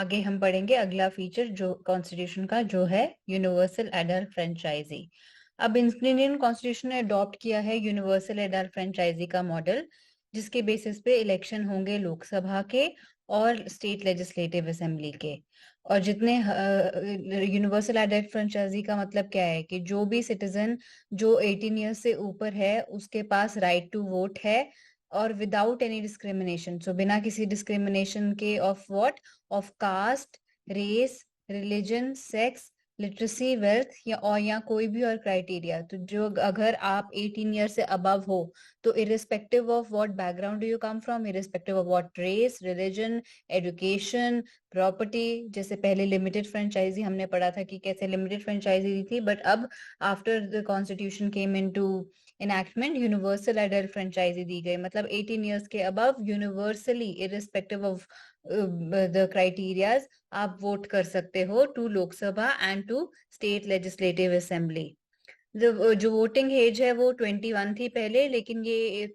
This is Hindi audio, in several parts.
आगे हम पढ़ेंगे अगला फीचर जो कॉन्स्टिट्यूशन का जो है यूनिवर्सल एडल्ट फ्रेंचाइजी। अब इंडियन कॉन्स्टिट्यूशन ने अडॉप्ट किया है यूनिवर्सल एडल्ट फ्रेंचाइजी का मॉडल, जिसके बेसिस पे इलेक्शन होंगे लोकसभा के और स्टेट लेजिस्लेटिव असेंबली के। और जितने यूनिवर्सल एडल्ट फ्रेंचाइजी का मतलब क्या है कि जो भी सिटीजन जो 18 ईयर्स से ऊपर है उसके पास राइट टू वोट है, और विदाउट एनी डिस्क्रिमिनेशन, सो बिना किसी डिस्क्रिमिनेशन के of what, of caste, race, religion, sex, literacy, wealth या कोई भी और क्राइटेरिया। तो जो अगर आप 18 ईयर से अबव हो, तो irrespective of what background do you come from, irrespective of what race, religion, education, property, जैसे पहले लिमिटेड फ्रेंचाइजी हमने पढ़ा था कि कैसे लिमिटेड फ्रेंचाइजी दी थी, बट अब after the constitution came into enactment universal adult franchise दी गई, मतलब 18 ईयर्स के above universally irrespective of the criterias आप वोट कर सकते हो to Lok Sabha and to state legislative assembly. जो वोटिंग एज है वो 21 थी पहले, लेकिन ये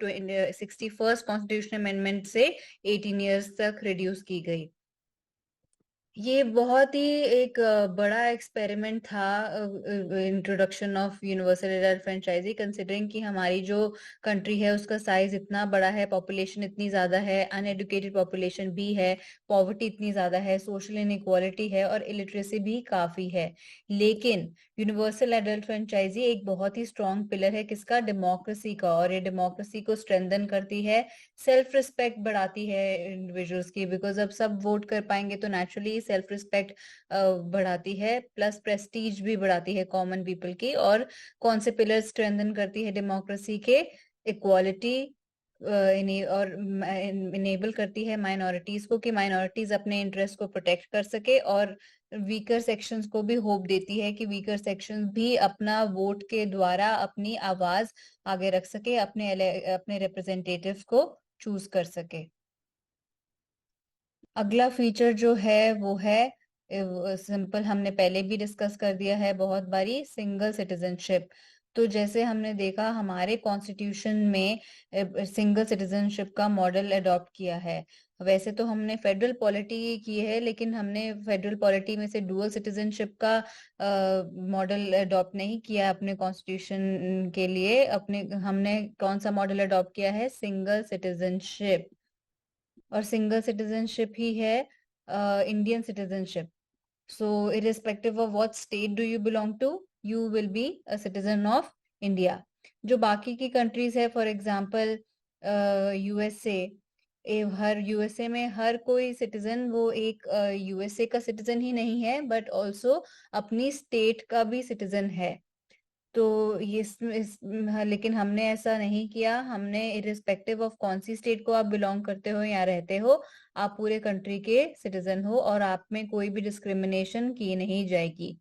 61st कॉन्स्टिट्यूशन अमेंडमेंट से 18 ईयर्स तक रिड्यूस की गई। ये बहुत ही एक बड़ा एक्सपेरिमेंट था, introduction of universal adult franchise, considering कि हमारी जो कंट्री है उसका साइज इतना बड़ा है, पॉपुलेशन इतनी ज्यादा है, अनएडुकेटेड पॉपुलेशन भी है, पॉवर्टी इतनी ज्यादा है, सोशल इनइक्वालिटी है और इलिटरेसी भी काफी है। लेकिन यूनिवर्सल एडल्ट फ्रेंचाइजी एक बहुत ही स्ट्रॉन्ग पिलर है किसका, डेमोक्रेसी का, और ये डेमोक्रेसी को स्ट्रेंथन करती है, सेल्फ रिस्पेक्ट बढ़ाती है इंडिविजुअल्स की, बिकॉज अब सब वोट कर पाएंगे तो नेचुरली सेल्फ रिस्पेक्ट बढ़ाती है, प्लस प्रेस्टीज भी बढ़ाती है कॉमन पीपल की। और कौन से पिलर स्ट्रेंथन करती है डेमोक्रेसी के, इक्वालिटी, और इनेबल करती है माइनॉरिटीज को कि माइनॉरिटीज अपने इंटरेस्ट को प्रोटेक्ट कर सके, और वीकर सेक्शंस को भी होप देती है कि वीकर सेक्शंस भी अपना वोट के द्वारा अपनी आवाज आगे रख सके, अपने रिप्रेजेंटेटिव को चूज कर सके। अगला फीचर जो है वो है सिंपल, हमने पहले भी डिस्कस कर दिया है बहुत बारी, सिंगल सिटीजनशिप। तो जैसे हमने देखा हमारे कॉन्स्टिट्यूशन में सिंगल सिटीजनशिप का मॉडल अडॉप्ट किया है। वैसे तो हमने फेडरल पॉलिटी की है, लेकिन हमने फेडरल पॉलिटी में से डुअल सिटीजनशिप का मॉडल अडॉप्ट नहीं किया अपने कॉन्स्टिट्यूशन के लिए। अपने हमने कौन सा मॉडल अडॉप्ट किया है, सिंगल सिटीजनशिप। और सिंगल सिटीजनशिप ही है Indian citizenship. So irrespective of what state do you belong to, you will be a citizen of India. जो बाकी की कंट्रीज है, फॉर एग्जांपल यूएसए, हर यूएसए में हर कोई सिटीजन वो एक यूएसए का सिटीजन ही नहीं है, बट ऑल्सो अपनी स्टेट का भी सिटीजन है। तो हाँ, लेकिन हमने ऐसा नहीं किया। हमने इरिस्पेक्टिव ऑफ कौन सी स्टेट को आप बिलोंग करते हो या रहते हो, आप पूरे कंट्री के सिटीजन हो और आप में कोई भी डिस्क्रिमिनेशन की नहीं जाएगी।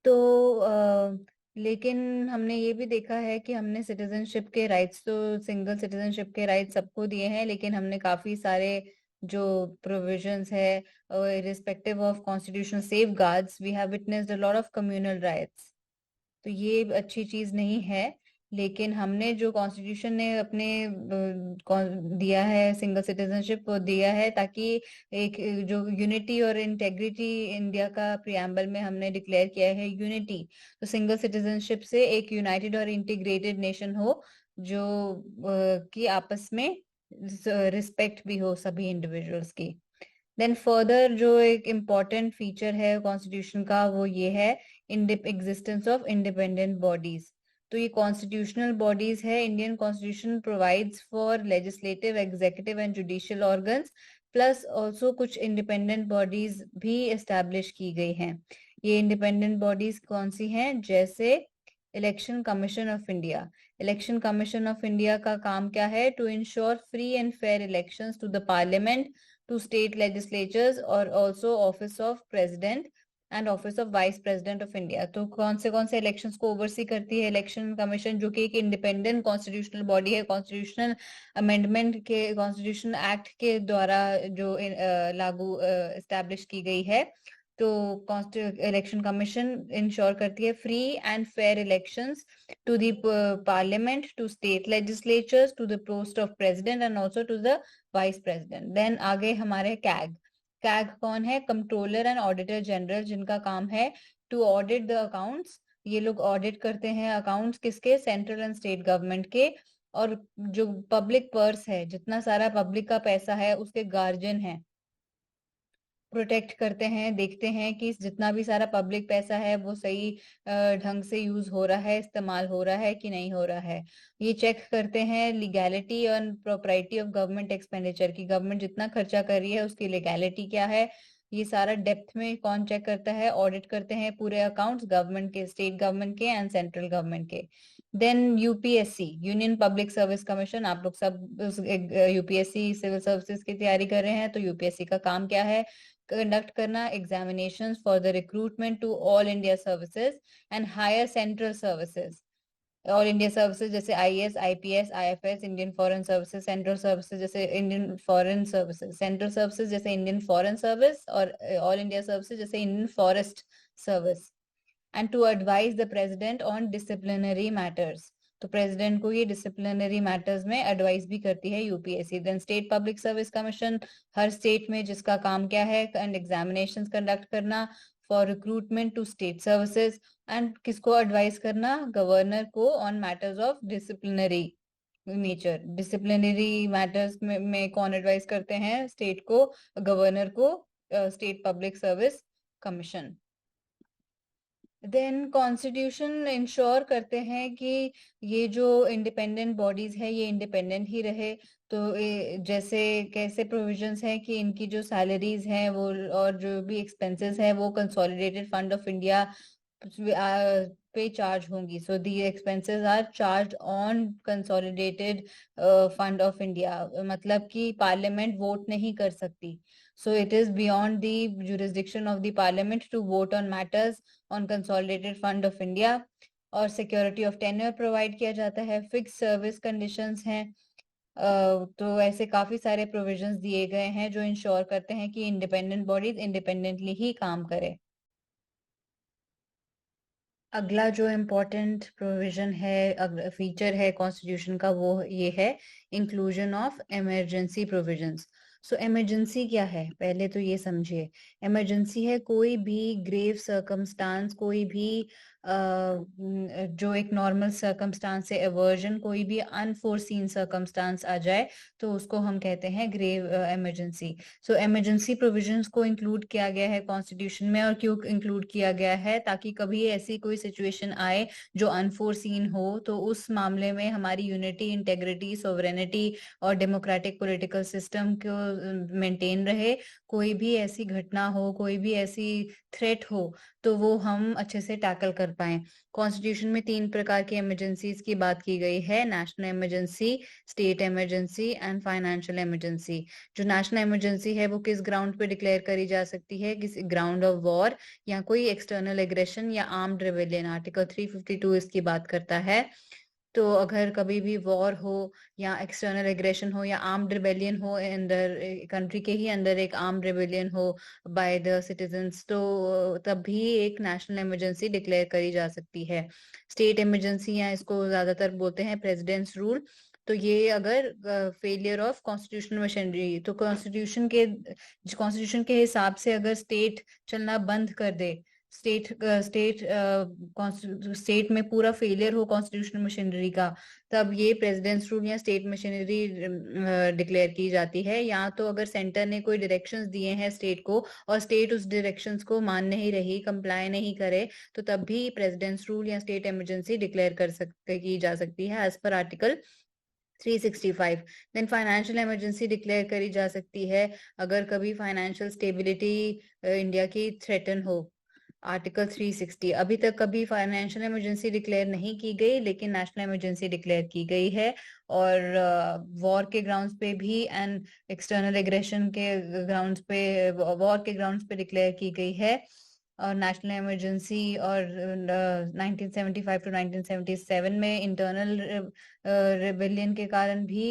तो लेकिन हमने ये भी देखा है कि हमने सिटीजनशिप के राइट्स, तो सिंगल सिटीजनशिप के राइट्स सबको दिए हैं, लेकिन हमने काफी सारे जो प्रोविजंस है, respective of constitutional safeguards, we have witnessed a lot of communal riots. तो ये अच्छी चीज नहीं है। लेकिन हमने जो कॉन्स्टिट्यूशन ने अपने दिया है सिंगल सिटीजनशिप, वो दिया है ताकि एक जो यूनिटी और इंटेग्रिटी, इंडिया का प्रियम्बल में हमने डिक्लेयर किया है यूनिटी, तो सिंगल सिटीजनशिप से एक यूनाइटेड और इंटीग्रेटेड नेशन हो, जो कि आपस में रिस्पेक्ट भी हो सभी इंडिविजुअल्स की। देन फर्दर जो एक इम्पॉर्टेंट फीचर है कॉन्स्टिट्यूशन का वो ये है एग्जिस्टेंस ऑफ इंडिपेंडेंट बॉडीज। तो ये कॉन्स्टिट्यूशनल बॉडीज है। Indian constitution provides for legislative, executive and judicial organs, plus also कुछ इंडिपेंडेंट बॉडीज भी एस्टैब्लिश की गई हैं। ये इंडिपेंडेंट बॉडीज कौन सी हैं, जैसे election commission of India. Election commission of India का काम क्या है, to ensure free and fair elections to the parliament, to state legislatures, और also office of president and office of vice president of India. तो कौन से इलेक्शंस को ओवरसी करती है इलेक्शन कमीशन, जो कि एक इंडिपेंडेंट कॉन्स्टिट्यूशनल बॉडी है, कॉन्स्टिट्यूशनल अमेंडमेंट के, कॉन्स्टिट्यूशन एक्ट के द्वारा जो लागू एस्टैब्लिश की गई है। तो इलेक्शन कमीशन इंश्योर करती है free and fair elections to the parliament, to state legislatures, to the post of president and also to the vice president. Then आगे हमारे कैग, कैग कौन है? कंट्रोलर एंड ऑडिटर जनरल, जिनका काम है टू ऑडिट द अकाउंट्स। ये लोग ऑडिट करते हैं अकाउंट्स किसके? सेंट्रल एंड स्टेट गवर्नमेंट के। और जो पब्लिक पर्स है, जितना सारा पब्लिक का पैसा है, उसके गार्जियन है, प्रोटेक्ट करते हैं, देखते हैं कि जितना भी सारा पब्लिक पैसा है वो सही ढंग से यूज हो रहा है, इस्तेमाल हो रहा है कि नहीं हो रहा है। ये चेक करते हैं लीगैलिटी और प्रोप्राइटी ऑफ गवर्नमेंट एक्सपेंडिचर की, गवर्नमेंट जितना खर्चा कर रही है उसकी लीगैलिटी क्या है। ये सारा डेप्थ में कौन चेक करता है? ऑडिट करते हैं पूरे अकाउंट्स, गवर्नमेंट के, स्टेट गवर्नमेंट के एंड सेंट्रल गवर्नमेंट के। Then UPSC, union public service commission, आप लोग सब यूपीएससी सिविल सर्विसेज की तैयारी कर रहे हैं, तो यूपीएससी का काम क्या है? कंडक्ट करना examinations for the recruitment to all India services and higher central services. All India services जैसे IAS, IPS, IFS, Indian foreign services, central services जैसे Indian foreign services, central services जैसे इंडियन फॉरेन सर्विस, और ऑल इंडिया सर्विसेज जैसे Indian forest service. And to advise the president on disciplinary matters, तो प्रेसिडेंट को ये डिसिप्लिनरी मैटर्स में एडवाइस भी करती है UPSC. Then state public service commission, हर स्टेट में जिसका काम क्या है? एंड एग्जामिनेशंस कंडक्ट करना for recruitment to state services. And किसको एडवाइस करना? गवर्नर को on matters of disciplinary nature. Disciplinary matters में कौन एडवाइस करते हैं स्टेट को? गवर्नर को, state public service commission. Then constitution ensure करते हैं कि ये जो इंडिपेंडेंट बॉडीज है ये इंडिपेंडेंट ही रहे। तो जैसे कैसे प्रोविजंस हैं कि इनकी जो सैलरीज हैं वो और जो भी एक्सपेंसेस है वो कंसोलिडेटेड फंड ऑफ इंडिया पे चार्ज होंगी। So the expenses are charge on consolidated fund of India, मतलब कि पार्लियामेंट वोट नहीं कर सकती। So it is beyond the jurisdiction of the parliament to vote on matters on consolidated fund of India. और सिक्योरिटी ऑफ टेन्योर प्रोवाइड किया जाता है, फिक्स सर्विस कंडीशंस हैं। तो ऐसे काफी सारे प्रोविजंस दिए गए हैं जो इंश्योर करते हैं कि इंडिपेंडेंट बॉडीज इंडिपेंडेंटली ही काम करे। अगला जो इम्पोर्टेंट प्रोविजन है, फीचर है कॉन्स्टिट्यूशन का, वो ये है inclusion of emergency provisions. So emergency क्या है पहले तो ये समझिए। इमरजेंसी है कोई भी ग्रेव सर्कमस्टांस, कोई भी जो एक नॉर्मल सर्कमस्टांस से एवर्जन, कोई भी अनफोर्सीन सर्कमस्टांस आ जाए तो उसको हम कहते हैं ग्रेव इमरजेंसी। सो इमरजेंसी प्रोविजंस को इंक्लूड किया गया है कॉन्स्टिट्यूशन में। और क्यों इंक्लूड किया गया है? ताकि कभी ऐसी कोई सिचुएशन आए जो अनफोर्सीन हो तो उस मामले में हमारी यूनिटी, इंटेग्रिटी, सोवरेनिटी और डेमोक्रेटिक पॉलिटिकल सिस्टम को मेंटेन रहे। कोई भी ऐसी घटना हो, कोई भी ऐसी थ्रेट हो तो वो हम अच्छे से टैकल कर पाए। कॉन्स्टिट्यूशन में 3 प्रकार की इमरजेंसीज की बात की गई है: national emergency, state emergency and financial emergency. जो नेशनल इमरजेंसी है वो किस ग्राउंड पे डिक्लेयर करी जा सकती है? किसी ग्राउंड ऑफ वॉर या कोई एक्सटर्नल एग्रेशन या आर्म्ड रिबेलियन। आर्टिकल 352 इसकी बात करता है। तो अगर कभी भी वॉर हो या एक्सटर्नल एग्रेशन हो या आर्म्ड रिबेलियन हो, अंदर कंट्री के ही अंदर एक आर्म्ड रिबेलियन हो बाय द सिटीजन्स, तो तब भी एक नेशनल इमरजेंसी डिक्लेयर करी जा सकती है। स्टेट इमरजेंसी या इसको ज्यादातर बोलते हैं प्रेसिडेंट्स रूल। तो ये अगर फेलियर ऑफ कॉन्स्टिट्यूशनल मशीनरी, तो कॉन्स्टिट्यूशन के हिसाब से अगर स्टेट चलना बंद कर दे, स्टेट स्टेट स्टेट में पूरा फेलियर हो कॉन्स्टिट्यूशनल मशीनरी का, तब ये प्रेसिडेंट्स रूल या स्टेट मशीनरी डिक्लेयर की जाती है। या तो अगर सेंटर ने कोई डायरेक्शंस दिए हैं स्टेट को और स्टेट उस डायरेक्शंस को मान नहीं रही, कंप्लाई नहीं करे, तो तब भी प्रेसिडेंट्स रूल या स्टेट इमरजेंसी डिक्लेयर की जा सकती है as per article 365। Then financial emergency declare करी जा सकती है अगर कभी फाइनेंशियल स्टेबिलिटी इंडिया की थ्रेटन हो। आर्टिकल 360। अभी तक कभी फाइनेंशियल इमरजेंसी डिक्लेयर नहीं की गई, लेकिन नेशनल इमरजेंसी डिक्लेयर की गई है। और वॉर के ग्राउंड्स पे भी एंड एक्सटर्नल एग्रेशन के ग्राउंड्स पे, वॉर के ग्राउंड्स पे डिक्लेयर की गई है। और नेशनल इमरजेंसी और 1975 टू 1977 में इंटरनल रेबेलियन के कारण भी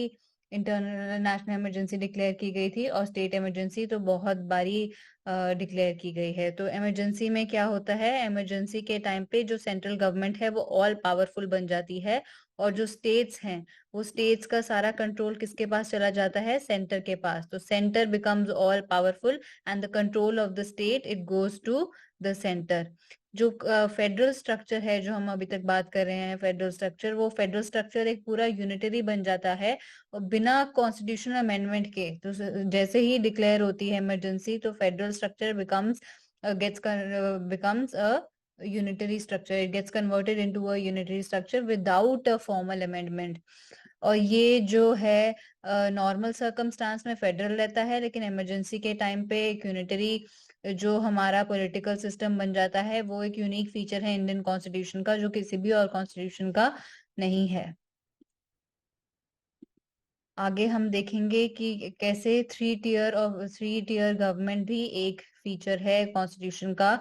इंटरनल नेशनल इमरजेंसी डिक्लेयर की गई थी। और स्टेट इमरजेंसी तो बहुत बारी डिक्लेयर की गई है। तो इमरजेंसी में क्या होता है, इमरजेंसी के टाइम पे जो सेंट्रल गवर्नमेंट है वो ऑल पावरफुल बन जाती है, और जो स्टेट्स हैं वो स्टेट्स का सारा कंट्रोल किसके पास चला जाता है, सेंटर के पास। तो centre becomes all powerful and the control of the state it goes to the centre. जो फेडरल स्ट्रक्चर है, जो हम अभी तक बात कर रहे हैं फेडरल स्ट्रक्चर, वो फेडरल स्ट्रक्चर एक पूरा यूनिटरी बन जाता है और बिना कॉन्स्टिट्यूशनल अमेंडमेंट के। तो जैसे ही डिक्लेयर होती है इमरजेंसी, तो federal structure becomes a unitary structure. It gets converted into a unitary structure without a formal amendment. और ये जो है नॉर्मल सर्कमस्टांस में फेडरल रहता है, लेकिन इमरजेंसी के टाइम पे एक यूनिटरी जो हमारा पॉलिटिकल सिस्टम बन जाता है, वो एक यूनिक फीचर है इंडियन कॉन्स्टिट्यूशन का, जो किसी भी और कॉन्स्टिट्यूशन का नहीं है। आगे हम देखेंगे कि कैसे थ्री टियर गवर्नमेंट भी एक फीचर है कॉन्स्टिट्यूशन का,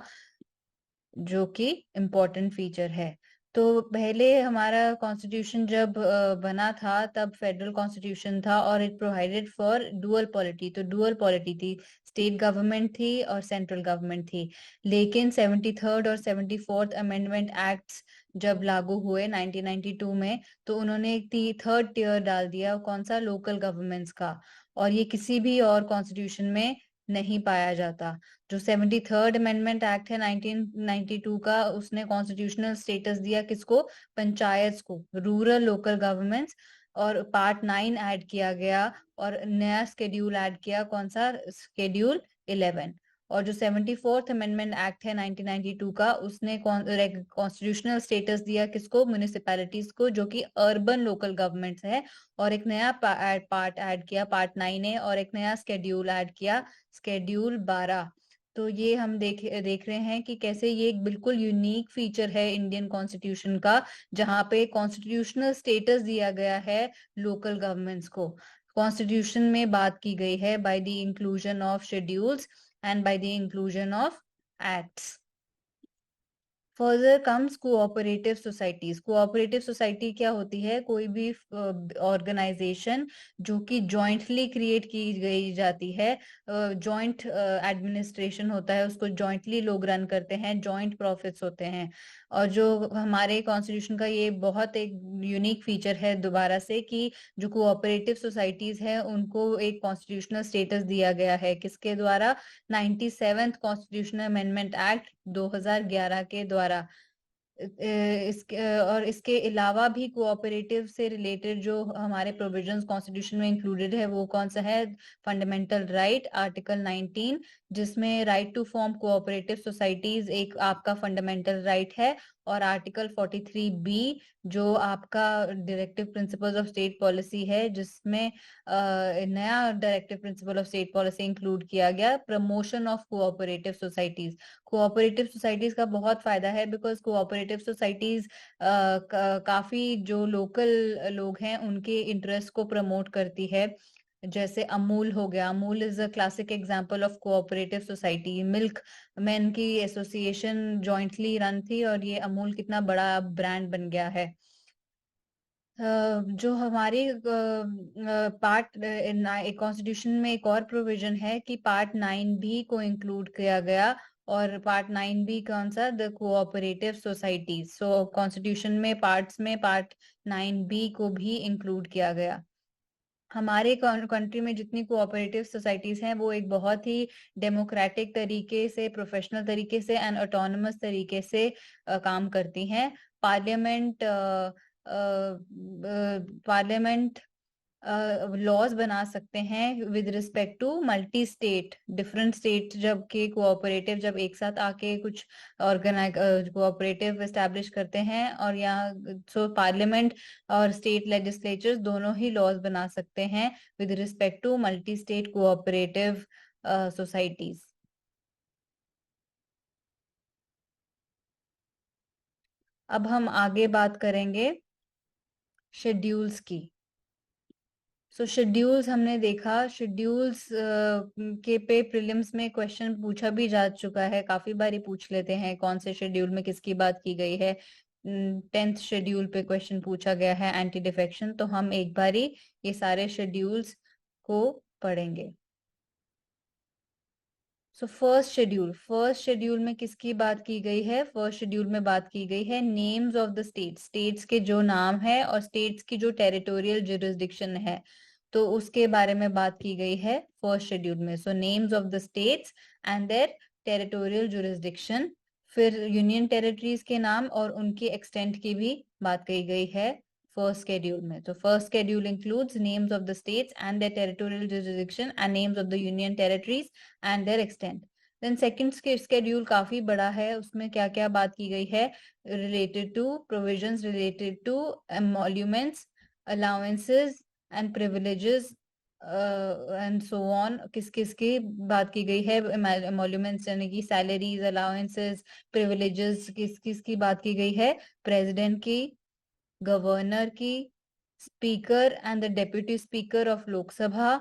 जो कि इम्पोर्टेंट फीचर है। तो पहले हमारा कॉन्स्टिट्यूशन जब बना था, तब फेडरल कॉन्स्टिट्यूशन था और it provided for dual polity. तो डुअल पॉलिटी थी, स्टेट गवर्नमेंट थी और सेंट्रल गवर्नमेंट थी। लेकिन 73rd और 74th अमेंडमेंट एक्ट्स जब लागू हुए 1992 में, तो उन्होंने एक थर्ड टियर डाल दिया, कौन सा, लोकल गवर्नमेंट्स का। और ये किसी भी और कॉन्स्टिट्यूशन में नहीं पाया जाता। जो 73rd अमेंडमेंट एक्ट है 1992 का, उसने कॉन्स्टिट्यूशनल स्टेटस दिया किसको, पंचायत को, रूरल लोकल गवर्नमेंट्स। और पार्ट 9 ऐड किया गया और नया स्केड्यूल ऐड किया, कौन सा, स्केड्यूल 11। और जो 74th अमेंडमेंट एक्ट है 1992 का, उसने कॉन्स्टिट्यूशनल स्टेटस दिया किसको, म्युनिसिपैलिटीज को, जो कि अर्बन लोकल गवर्नमेंट्स है। और एक नया पार्ट ऐड किया, पार्ट 9A, और एक नया स्केड्यूल ऐड किया, स्केड्यूल 12। तो ये हम देख रहे हैं कि कैसे ये एक बिल्कुल यूनिक फीचर है इंडियन कॉन्स्टिट्यूशन का, जहां पे कॉन्स्टिट्यूशनल स्टेटस दिया गया है लोकल गवर्नमेंट्स को। कॉन्स्टिट्यूशन में बात की गई है by the inclusion of schedules and by the inclusion of acts. Further comes cooperative societies. Cooperative society क्या होती है, कोई भी ऑर्गेनाइजेशन जो कि जॉइंटली क्रिएट की गई जाती है, जॉइंट एडमिनिस्ट्रेशन होता है, उसको जॉइंटली लोग रन करते हैं, जॉइंट प्रॉफिट्स होते हैं। और जो हमारे कॉन्स्टिट्यूशन का ये बहुत एक यूनिक फीचर है दोबारा से, कि जो कोऑपरेटिव सोसाइटीज है उनको एक कॉन्स्टिट्यूशनल स्टेटस दिया गया है, किसके द्वारा, 97th कॉन्स्टिट्यूशनल अमेंडमेंट एक्ट 2011 के द्वारा। और इसके अलावा भी कोऑपरेटिव से रिलेटेड जो हमारे प्रोविजंस कॉन्स्टिट्यूशन में इंक्लूडेड है, वो कौन सा है, फंडामेंटल राइट, आर्टिकल 19, जिसमें right to form cooperative societies एक आपका फंडामेंटल राइट है। और आर्टिकल 43B जो आपका directive principles of state policy है, जिसमें नया directive principle of state policy include किया गया, promotion of cooperative societies. Cooperative societies का बहुत फायदा है, बिकॉज कोऑपरेटिव सोसाइटीज काफी जो लोकल लोग हैं उनके इंटरेस्ट को प्रमोट करती है। जैसे अमूल हो गया, Amul is a classic example of cooperative society. Milk man की एसोसिएशन जॉइंटली रन थी, और ये अमूल कितना बड़ा ब्रांड बन गया है। जो हमारी पार्ट कॉन्स्टिट्यूशन में एक और प्रोविजन है कि पार्ट 9B को इंक्लूड किया गया। और पार्ट 9B कौन सा, the cooperative societies. So constitution में पार्ट्स में पार्ट 9B को भी इंक्लूड किया गया। हमारे कंट्री में जितनी कोऑपरेटिव सोसाइटीज हैं, वो एक बहुत ही डेमोक्रेटिक तरीके से, प्रोफेशनल तरीके से एंड ऑटोनमस तरीके से काम करती हैं। पार्लियामेंट पार्लियामेंट लॉज बना सकते हैं with respect to multi state, different state जब के कोऑपरेटिव जब एक साथ आके कुछ ऑर्गेनाइज कोऑपरेटिव एस्टेब्लिश करते हैं, और यहाँ सो पार्लियामेंट और स्टेट लेजिस्लेचर्स दोनों ही लॉज बना सकते हैं with respect to multi state cooperative societies. अब हम आगे बात करेंगे शेड्यूल्स की। सो शेड्यूल्स हमने देखा, शेड्यूल्स के पे प्रीलिम्स में क्वेश्चन पूछा भी जा चुका है, काफी बारी पूछ लेते हैं कौन से शेड्यूल में किसकी बात की गई है। 10th शेड्यूल पे क्वेश्चन पूछा गया है, एंटी डिफेक्शन। तो हम एक बारी ये सारे शेड्यूल्स को पढ़ेंगे। सो फर्स्ट शेड्यूल में किसकी बात की गई है? फर्स्ट शेड्यूल में बात की गई है names of the states, states के जो नाम है और स्टेट्स की जो टेरिटोरियल जुरिस्डिक्शन है, तो उसके बारे में बात की गई है फर्स्ट शेड्यूल में। So names of the states and their territorial jurisdiction. फिर यूनियन टेरिटरीज के नाम और उनके एक्सटेंट की भी बात की गई है फर्स्ट शेड्यूल में। तो first schedule includes names of the states and their territorial jurisdiction and names of the union territories and their extent. Then second schedule काफी बड़ा है, उसमें क्या क्या बात की गई है? Related to provisions related to emoluments, allowances and privileges and so on. किस किस की बात की गई है? एमोल्यूमेंट्स यानी कि सैलरीज, अलाउंसेस, प्रिविलेजेस किस किस की बात की गई है? प्रेसिडेंट की, गवर्नर की, speaker and the deputy speaker of Lok Sabha,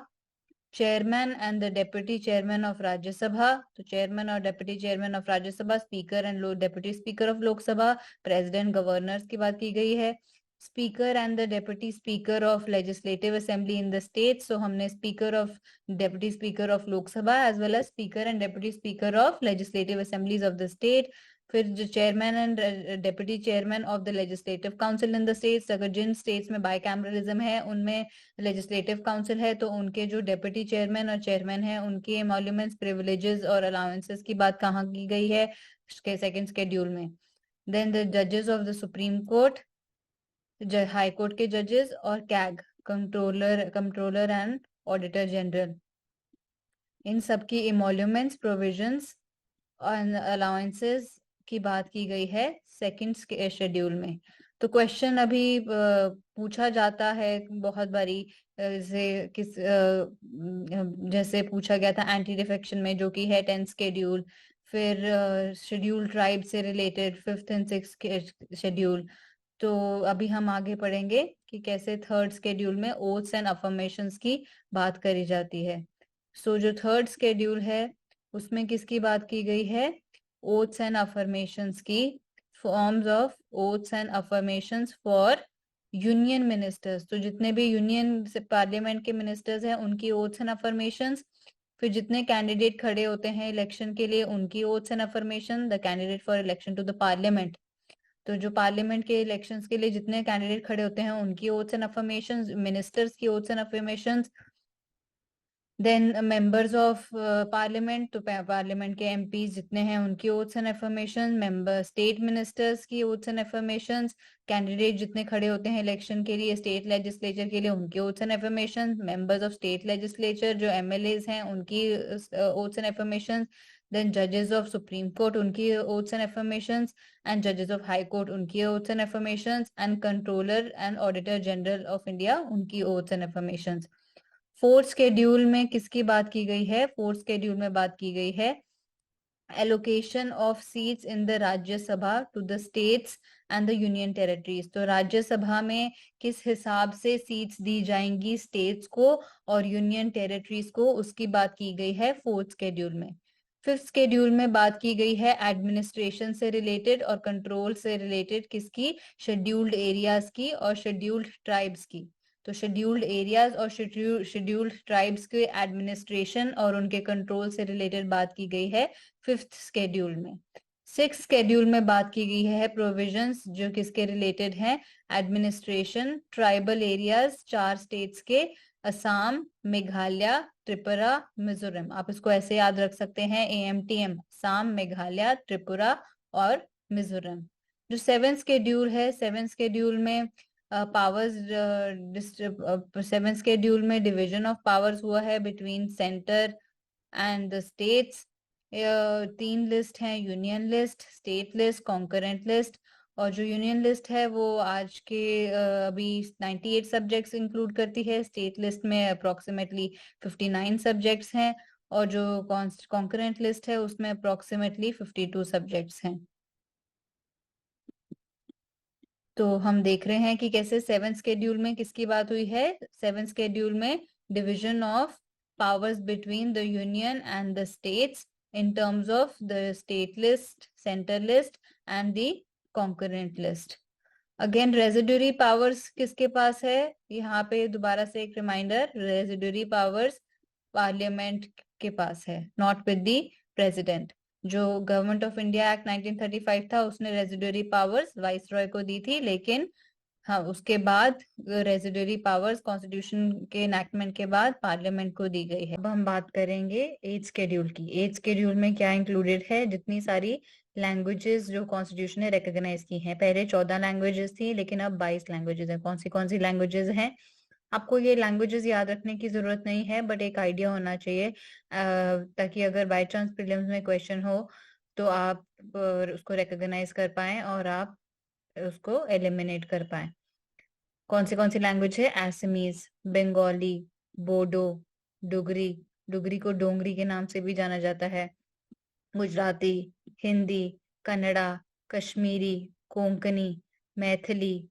chairman and the deputy chairman of Rajya Sabha. तो चेयरमैन और deputy chairman of Rajya Sabha, speaker and deputy speaker of Lok Sabha, president, governors की बात की गई है। Speaker and the deputy speaker of legislative assembly in the state. So हमने speaker of, deputy speaker of Lok Sabha as well as speaker and deputy speaker of legislative assemblies of the state. फिर जो chairman and deputy chairman of the legislative council in the states, अगर जिन स्टेट्स में बाइकैमरलिज्म है उनमें लेजिस्लेटिव काउंसिल है तो उनके जो डेप्यूटी चेयरमैन और चेयरमैन है उनके एमोल्यूमेंट्स, प्रिविलेजेस और अलाउंसेस की बात कहाँ की गई है? सेकंड शेड्यूल में। देन द जजेस of the supreme court, high court के जजेस, और CAG, controller and auditor general, इन सब की एमोल्यूमेंट्स, प्रोविजंस और अलाउंसेस की बात की गई है सेकंड शेड्यूल में। तो क्वेश्चन अभी पूछा जाता है बहुत बारी, जैसे पूछा गया था एंटी डिफेक्शन में जो कि है 10th शेड्यूल। फिर शेड्यूल ट्राइब से related 5th and 6th schedule. तो अभी हम आगे पढ़ेंगे कि कैसे थर्ड शेड्यूल में ओथ्स एंड अफर्मेशंस की बात करी जाती है। सो जो थर्ड शेड्यूल है उसमें किसकी बात की गई है? ओथ्स एंड अफर्मेशंस की, forms of oaths and affirmations for union ministers. तो जितने भी यूनियन से पार्लियामेंट के मिनिस्टर्स हैं उनकी ओथ्स एंड अफर्मेशंस। फिर जितने कैंडिडेट खड़े होते हैं इलेक्शन के लिए उनकी oaths and affirmation, the candidate for election to the parliament. तो जो पार्लियामेंट के इलेक्शंस के लिए जितने कैंडिडेट खड़े होते हैं उनकी ओथ्स एंड अफर्मेशंस, मिनिस्टर्स की oaths and affirmations. Then members of parliament, तो पार्लियामेंट के एमपीज जितने हैं उनकी oaths and affirmation, member state ministers की ओथ्स एंड अफर्मेशंस, कैंडिडेट जितने खड़े होते हैं इलेक्शन के लिए स्टेट लेजिस्लेचर के लिए उनकी oaths and affirmation, members of state legislature जो एमएलएज हैं उनकी ओथ्स एंड अफर्मेशन, देन जजेस ऑफ सुप्रीम कोर्ट उनकी ओथ्स एंड अफर्मेशंस, एंड जजेस ऑफ हाई कोर्ट उनकी oaths and affirmations, and controller and auditor general of India उनकी oaths and affirmations. Fourth schedule में किसकी बात की गई है? फोर्थ शेड्यूल में बात की गई है allocation of seats in the Rajya Sabha to the states and the union territories. तो राज्यसभा में किस हिसाब से सीट्स दी जाएंगी स्टेट्स को और यूनियन टेरिटरीज को, उसकी बात की गई है फोर्थ शेड्यूल में। फिफ्थ शेड्यूल में बात की गई है एडमिनिस्ट्रेशन से रिलेटेड और कंट्रोल से रिलेटेड, किसकी? शेड्यूल्ड एरियाज की और शेड्यूल्ड ट्राइब्स की। तो शेड्यूल्ड एरियाज और शेड्यूल्ड ट्राइब्स के एडमिनिस्ट्रेशन और उनके कंट्रोल से रिलेटेड बात की गई है फिफ्थ शेड्यूल में। सिक्स शेड्यूल में बात की गई है प्रोविजंस जो किसके रिलेटेड हैं? एडमिनिस्ट्रेशन, ट्राइबल एरियाज 4 स्टेट्स के, असम, मेघालय, त्रिपुरा, मिजोरम। आप इसको ऐसे याद रख सकते हैं AMTM, असम, मेघालय, त्रिपुरा और मिजोरम। जो सेवेंथ शेड्यूल है, सेवेंथ शेड्यूल में पावर्स, सेवेंथ शेड्यूल में डिवीजन ऑफ पावर्स हुआ है between centre and the states. 3 list हैं, union list, state list, concurrent list. और जो यूनियन लिस्ट है वो आज के अभी 98 सब्जेक्ट्स इंक्लूड करती है, स्टेट लिस्ट में अप्रोक्सीमेटली 59 सब्जेक्ट्स हैं, और जो कॉन्करेंट लिस्ट है उसमें अप्रोक्सीमेटली 52 सब्जेक्ट्स हैं। तो हम देख रहे हैं कि कैसे सेवेंथ शेड्यूल में किसकी बात हुई है? सेवेंथ शेड्यूल में division of powers between the union and the states in terms of the state list, centre list and the concurrent list. Again residuary powers किसके पास है? यहाँ पे दोबारा से एक रिमाइंडर, रेजिडुअरी पावर्स पार्लियामेंट के पास है, नॉट विद द प्रेसिडेंट। जो गवर्नमेंट ऑफ इंडिया एक्ट 1935 था उसने रेजिडरी पावर्स वाइसरॉय को दी थी, लेकिन हाँ उसके बाद रेजिडरी पावर्स कॉन्स्टिट्यूशन के एनैक्टमेंट के बाद पार्लियामेंट को दी गई है। अब हम बात करेंगे एज शेड्यूल की। एज शेड्यूल में क्या इंक्लूडेड है, जितनी सारी लैंग्वेजेस जो कॉन्स्टिट्यूशन ने रिकॉग्नाइज की हैं। पहले 14 लैंग्वेजेस थी, लेकिन अब 22 लैंग्वेजेस हैं। कौन सी लैंग्वेजेस हैं, आपको ये लैंग्वेजेस याद रखने की जरूरत नहीं है, बट एक आइडिया होना चाहिए, ताकि अगर बाय चांस प्रीलिम्स में क्वेश्चन हो तो आप उसको रिकॉग्नाइज कर पाए और आप उसको एलिमिनेट कर पाए। कौन सी लैंग्वेज है, असमीज, बंगाली, बोडो, डोगरी, डोगरी को डोंगरी के नाम से भी जाना जाता है, गुजराती, हिंदी, कन्नड़ा, कश्मीरी, कोंकणी, मैथिली,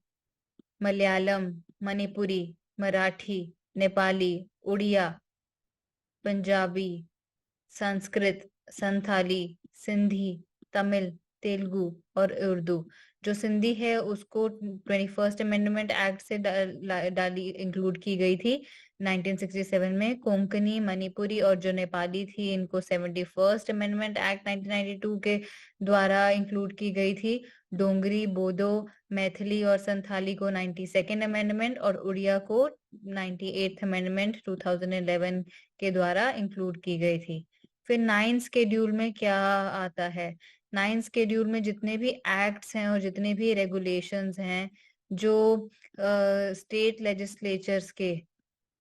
मलयालम, मणिपुरी, मराठी, नेपाली, उड़िया, पंजाबी, संस्कृत, संथाली, सिंधी, तमिल, तेलुगु और उर्दू। जो सिंधी है उसको 21st अमेंडमेंट एक्ट से डाली इंक्लूड की गई थी 1967 में। कोंकणी, मणिपुरी और जो नेपाली थी इनको 71st अमेंडमेंट एक्ट 1992 के द्वारा इंक्लूड की गई थी। डोंगरी, बोडो, मैथिली और संथाली को 92nd अमेंडमेंट और उड़िया को 98th अमेंडमेंट 2011 के द्वारा इंक्लूड की गई थी। फिर 9th शेड्यूल में क्या आता है, 9th शेड्यूल में जितने भी एक्ट्स हैं और जितने भी रेगुलेशंस हैं जो स्टेट लेजिस्लेचर्स के,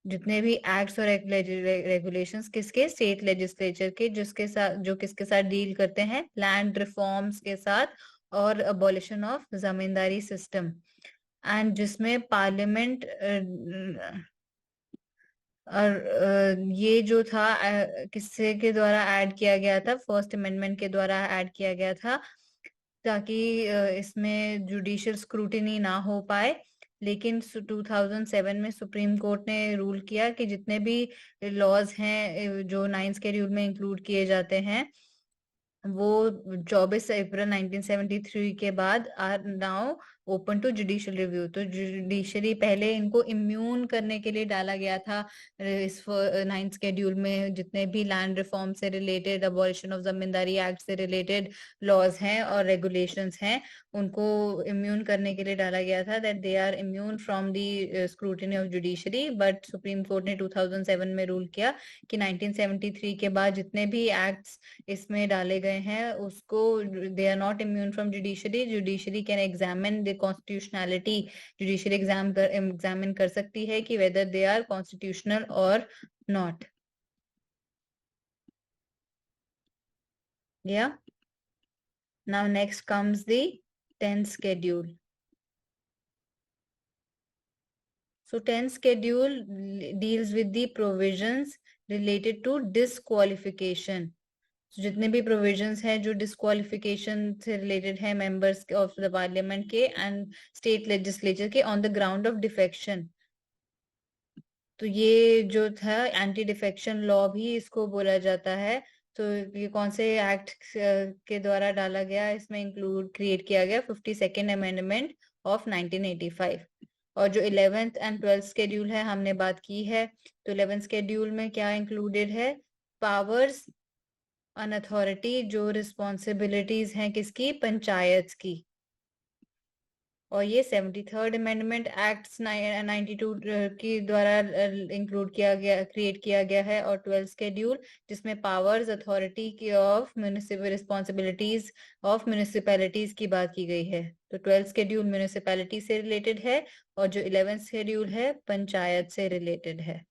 जितने भी एक्ट्स और रेगुलेशंस किसके, स्टेट लेजिस्लेचर के, जिसके साथ जो किसके साथ डील करते हैं, लैंड रिफॉर्म्स के साथ और abolition of zamindari system, and जिसमें पार्लियामेंट और ये जो था किससे के द्वारा ऐड किया गया था, फर्स्ट अमेंडमेंट के द्वारा ऐड किया गया था, ताकि इसमें जुडिशियल स्क्रूटिनी ना हो पाए। लेकिन 2007 में सुप्रीम कोर्ट ने रूल किया कि जितने भी लॉज हैं जो 9th शेड्यूल में इंक्लूड किए जाते हैं वो 24 अप्रैल 1973 के बाद are now open to judicial review. तो जुडिशरी, पहले इनको इम्यून करने के लिए डाला गया था इस 9th शेड्यूल में, जितने भी लैंड रिफॉर्म से related, abolition of zamindari act से रिलेटेड लॉज हैं और रेगुलेशंस हैं, उनको इम्यून करने के लिए डाला गया था, that they are immune from the scrutiny of judiciary. But supreme court ने 2007 में रूल किया कि 1973 के बाद जितने भी एक्ट्स इसमें डाले गए हैं उसको, they are not immune from judiciary. Judiciary can examine the constitutionality, judiciary examine कर सकती है कि वेदर दे आर कॉन्स्टिट्यूशनल और not. Yeah. Now next comes the 10th schedule. So 10th schedule deals with the provisions related to disqualification. So, जितने भी प्रोविजंस हैं जो डिस्क्वालिफिकेशन से रिलेटेड है मेंबर्स ऑफ द पार्लियामेंट के एंड स्टेट लेजिस्लेचर के on the ground of defection. तो ये जो था एंटी डिफेक्शन लॉ भी इसको बोला जाता है। तो ये कौन से एक्ट के द्वारा डाला गया, इसमें इंक्लूड क्रिएट किया गया 52nd अमेंडमेंट ऑफ 1985। और जो 11th एंड 12th शेड्यूल है हमने बात की है। तो 11th शेड्यूल में क्या इंक्लूडेड है, पावर्स एंड अथॉरिटी, जो रिस्पॉन्सिबिलिटीज हैं किसकी, पंचायत की। और ये 73rd अमेंडमेंट एक्ट 92 की द्वारा इंक्लूड किया गया, क्रिएट किया गया है। और 12th शेड्यूल जिसमें पावर्स, अथॉरिटी की of municipal responsibilities of municipalities की बात की गई है। तो 12th शेड्यूल म्युनिसिपैलिटी से रिलेटेड है और जो 11th शेड्यूल है पंचायत से रिलेटेड है।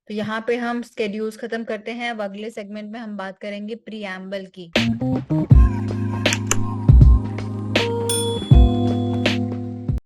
तो यहाँ पे हम स्केड्यूल्स खत्म करते हैं। अब अगले सेगमेंट में हम बात करेंगे प्रीएम्बल की।